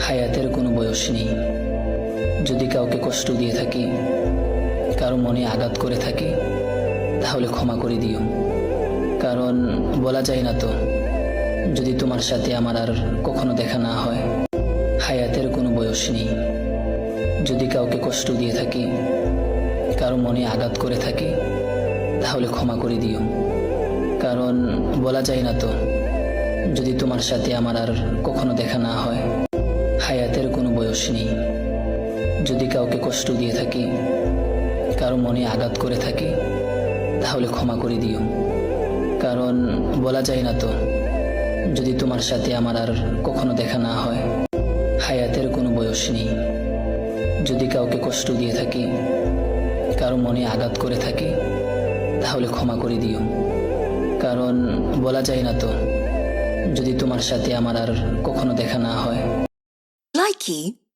হায়াতের কোনো বয়স নেই। যদি কাউকে কষ্ট দিয়ে থাকি, কারো মনে আঘাত করে থাকি, তাহলে ক্ষমা করে দিও। কারণ বলা যায় না তো, যদি তোমার সাথে আমার আর কখনো দেখা না হয়। হায়াতের কোনো বয়স নেই। যদি কাউকে কষ্ট দিয়ে থাকি, কারো মনে আঘাত করে থাকি, তাহলে ক্ষমা করে দিও। কারণ বলা যায় না তো, যদি তোমার সাথে আমার আর কখনো দেখা না হয়। হায়াতের কোনো বয়স নেই। যদি কাউকে কষ্ট দিয়ে থাকি, কারো মনে আঘাত করে থাকি, তাহলে ক্ষমা করে দিও। কারণ বলা যায় না তো, যদি তোমার সাথে আমার আর কখনো দেখা না হয়। হায়াতের কোনো বয়স নেই। যদি কাউকে কষ্ট দিয়ে থাকি, কারো মনে আঘাত করে থাকি, তাহলে ক্ষমা করে দিও। কারণ বলা যায় না তো, যদি তোমার সাথে আমার আর কখনো দেখা না হয়। Likey